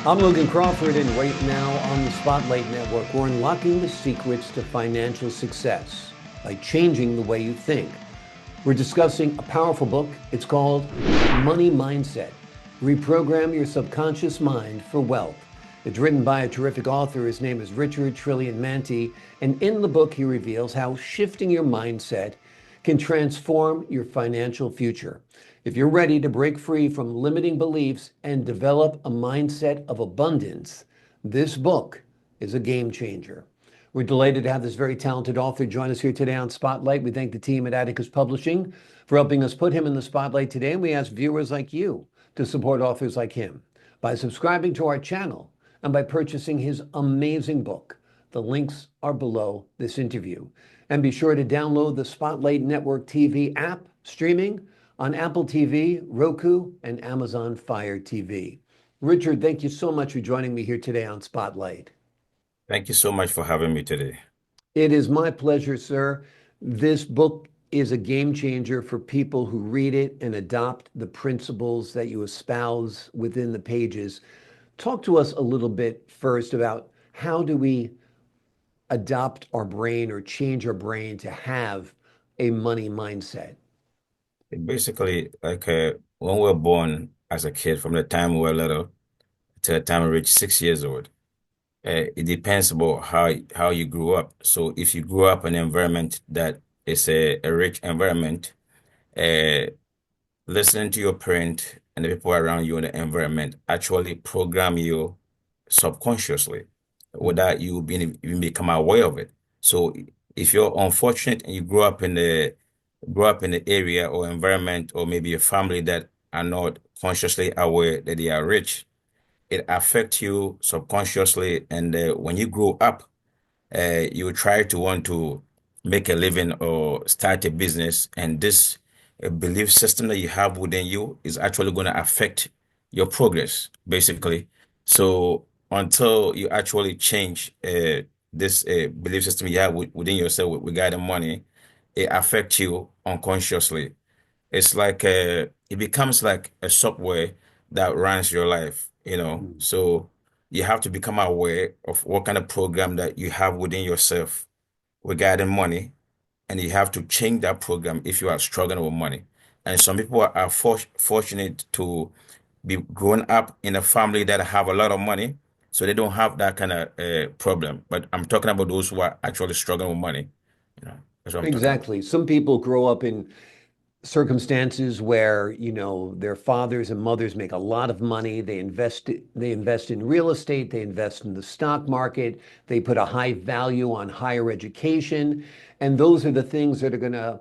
I'm Logan Crawford, and right now on the Spotlight Network, we're unlocking the secrets to financial success by changing the way you think. We're discussing a powerful book. It's called Money Mindset, Reprogram Your Subconscious Mind for Wealth. It's written by a terrific author. His name is Richard Trillion Mantey, and in the book, he reveals how shifting your mindset can transform your financial future. If you're ready to break free from limiting beliefs and develop a mindset of abundance, this book is a game changer. We're delighted to have this very talented author join us here today on Spotlight. We thank the team at Atticus Publishing for helping us put him in the spotlight today. And we ask viewers like you to support authors like him by subscribing to our channel and by purchasing his amazing book. The links are below this interview. And be sure to download the Spotlight Network TV app streaming on Apple TV, Roku, and Amazon Fire TV. Richard, thank you so much for joining me here today on Spotlight. Thank you so much for having me today. It is my pleasure, sir. This book is a game changer for people who read it and adopt the principles that you espouse within the pages. Talk to us a little bit first about how do we adopt our brain or change our brain to have a money mindset? Basically, when we're born as a kid, from the time we're little to the time we reach 6 years old, it depends about how you grew up. So if you grew up in an environment that is a rich environment, uh, listening to your parent and the people around you in the environment actually program you subconsciously without you being even become aware of it. So if you're unfortunate and you grow up in the area or environment or maybe a family that are not consciously aware that they are rich, it affects you subconsciously. And when you grow up, you try to want to make a living or start a business, and this belief system that you have within you is actually going to affect your progress, basically. So until you actually change this belief system you have within yourself regarding money, it affects you unconsciously. It's like it becomes like a software that runs your life, you know. Mm. So you have to become aware of what kind of program that you have within yourself regarding money, and you have to change that program if you are struggling with money. And some people are fortunate to be grown up in a family that have a lot of money, so they don't have that kind of problem. But I'm talking about those who are actually struggling with money. You know, that's what I'm talking about. Exactly. Some people grow up in circumstances where, their fathers and mothers make a lot of money. They invest in real estate, they invest in the stock market, they put a high value on higher education, and those are the things that are going to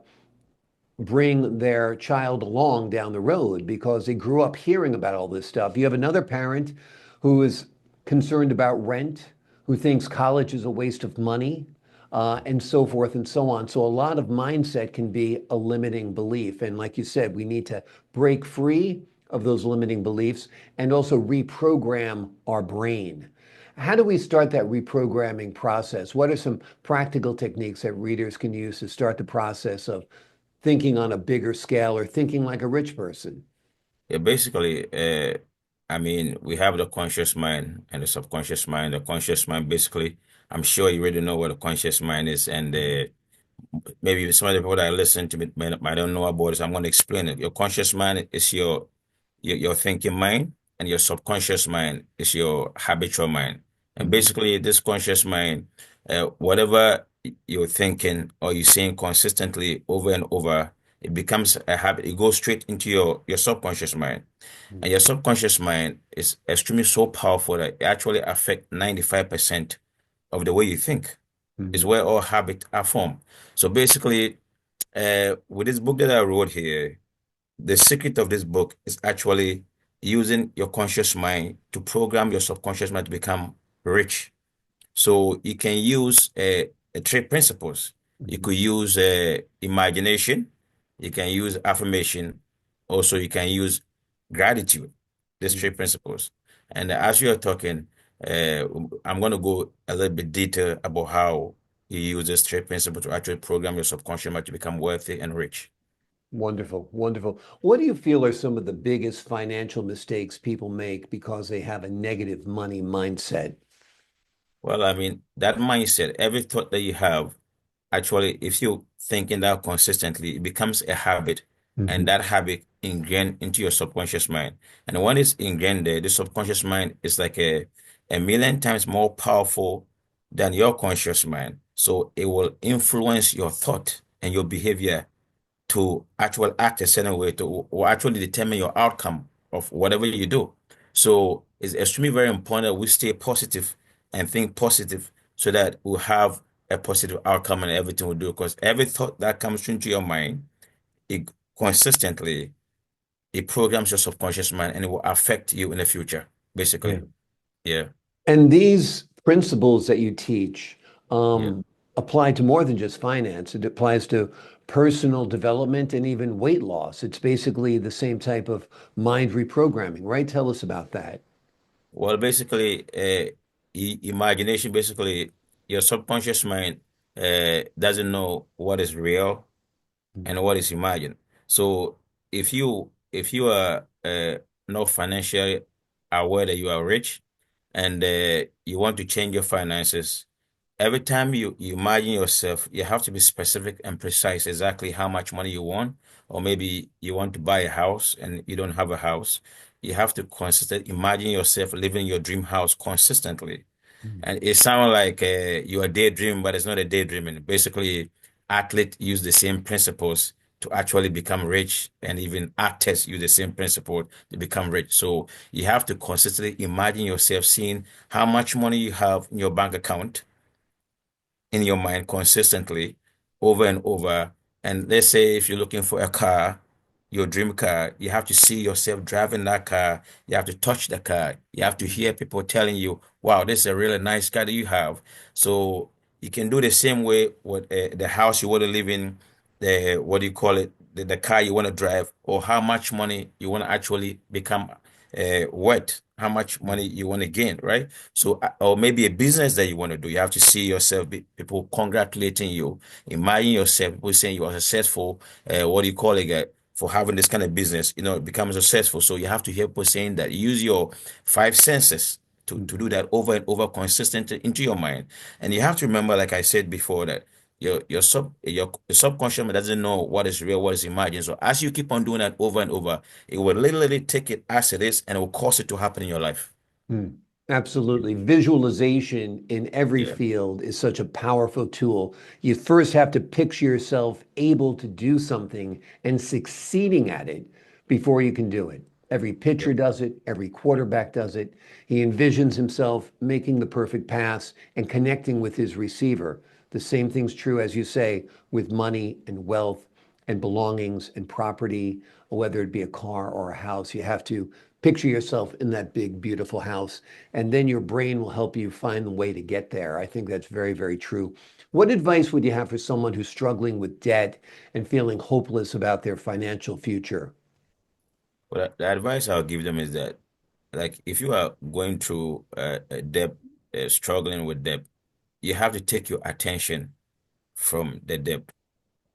bring their child along down the road because they grew up hearing about all this stuff. You have another parent who is concerned about rent, who thinks college is a waste of money, and so forth and so on. So a lot of mindset can be a limiting belief. And like you said, we need to break free of those limiting beliefs and also reprogram our brain. How do we start that reprogramming process? What are some practical techniques that readers can use to start the process of thinking on a bigger scale or thinking like a rich person? Yeah, basically, I mean, we have the conscious mind and the subconscious mind. The conscious mind, basically, I'm sure you already know what the conscious mind is, and maybe some of the people that listen to me might don't know about it, so I'm going to explain it. Your conscious mind is your thinking mind, and your subconscious mind is your habitual mind. And Mhm. basically, this conscious mind, whatever you're thinking or you're saying consistently over and over, it becomes a habit. It goes straight into your subconscious mind. And your subconscious mind is extremely so powerful that it actually affects 95% of the way you think. Is Mhm. where all habits are formed. So basically, with this book that I wrote here, the secret of this book is actually using your conscious mind to program your subconscious mind to become rich. So you can use three principles. You Mhm. could use imagination, you can use affirmation, also you can use gratitude. These three Mhm. principles. And as you are talking, uh, I'm going to go a little bit detail about how you use these three principles to actually program your subconscious mind to become wealthy and rich. Wonderful, wonderful. What do you feel are some of the biggest financial mistakes people make because they have a negative money mindset? Well, I mean, that mindset, every thought that you have, actually, if you thinking that consistently, it becomes a habit, and Hmm. that habit ingrained into your subconscious mind. And when it's ingrained there, the subconscious mind is like a million times more powerful than your conscious mind. So it will influence your thought and your behavior to actually act a certain way to or actually determine your outcome of whatever you do. So it's extremely very important that we stay positive and think positive so that we'll have a positive outcome in everything we do. Because every thought that comes into your mind, it consistently it programs your subconscious mind and it will affect you in the future, Yeah. basically. Yeah, And these principles that you teach yeah. apply to more than just finance. It applies to personal development and even weight loss. It's basically the same type of mind reprogramming, right? Tell us about that. Well, basically, imagination, basically, your subconscious mind doesn't know what is real and what is imagined. So if you are not financially aware that you are rich and you want to change your finances, every time you imagine yourself, you have to be specific and precise exactly how much money you want, or maybe you want to buy a house and you don't have a house. You have to consistently imagine yourself living your dream house consistently. Mm. And it sounds like you are daydreaming, but it's not a daydreaming. Basically, athletes use the same principles to actually become rich, and even actors use the same principle to become rich. So you have to consistently imagine yourself seeing how much money you have in your bank account in your mind consistently over and over. And let's say if you're looking for a car, your dream car, you have to see yourself driving that car. You have to touch the car. You have to hear people telling you, wow, this is a really nice car that you have. So you can do the same way with the house you want to live in, the what do you call it, the car you want to drive, or how much money you want to actually become worth, how much money you want to gain, right? So, or maybe a business that you want to do, you have to see yourself, people congratulating you, imagine yourself, people saying you are successful, what do you call it, for having this kind of business, it becomes successful. So you have to hear people saying that. Use your five senses to do Mhm. that over and over consistently into your mind. And you have to remember, like I said before, that your subconscious mind doesn't know what is real, what is imagined. So as you keep on doing that over and over, it will literally take it as it is and it will cause it to happen in your life. Mm, absolutely. Visualization in every Yeah, field is such a powerful tool. You first have to picture yourself able to do something and succeeding at it before you can do it. Every yeah. pitcher does it, every quarterback does it. He envisions himself making the perfect pass and connecting with his receiver. The same thing's true, as you say, with money and wealth and belongings and property, whether it be a car or a house. You have to picture yourself in that big, beautiful house, and then your brain will help you find the way to get there. I think that's very, very true. What advice would you have for someone who's struggling with debt and feeling hopeless about their financial future? But the advice I'll give them is that, like, if you are going through a debt, struggling with debt, you have to take your attention from the debt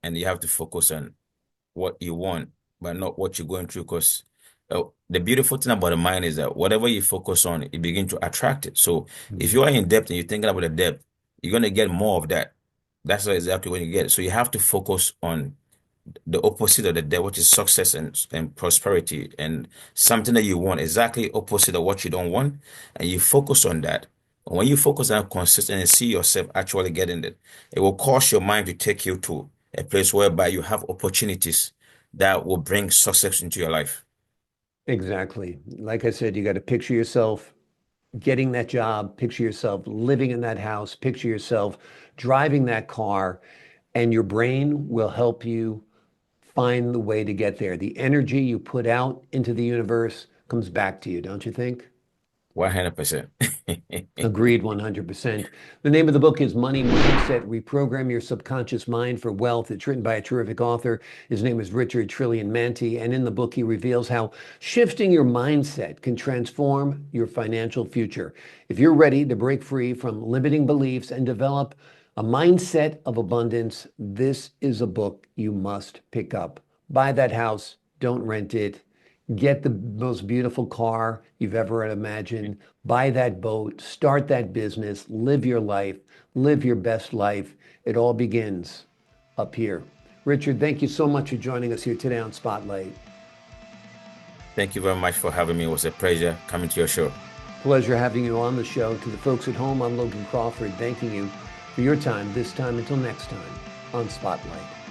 and you have to focus on what you want, but not what you're going through. Because the beautiful thing about the mind is that whatever you focus on, it begins to attract it. So if Mhm. you are in debt and you're thinking about the debt, you're going to get more of that. That's exactly what you get. So you have to focus on the opposite of the debt, which is success and prosperity, and something that you want, exactly opposite of what you don't want, and you focus on that. And when you focus on consistent and see yourself actually getting it, it will cause your mind to take you to a place whereby you have opportunities that will bring success into your life. Exactly. Like I said, you got to picture yourself getting that job, picture yourself living in that house, picture yourself driving that car, and your brain will help you find the way to get there. The energy you put out into the universe comes back to you, don't you think? 100%. Agreed 100%. The name of the book is Money Mindset, Reprogram Your Subconscious Mind for Wealth. It's written by a terrific author. His name is Richard Trillion Mantey. And in the book, he reveals how shifting your mindset can transform your financial future. If you're ready to break free from limiting beliefs and develop a mindset of abundance, this is a book you must pick up. Buy that house, don't rent it. Get the most beautiful car you've ever imagined. Buy that boat, start that business, live your life, live your best life. It all begins up here. Richard, thank you so much for joining us here today on Spotlight. Thank you very much for having me. It was a pleasure coming to your show. Pleasure having you on the show. To the folks at home, I'm Logan Crawford, thanking you for your time this time until next time on Spotlight.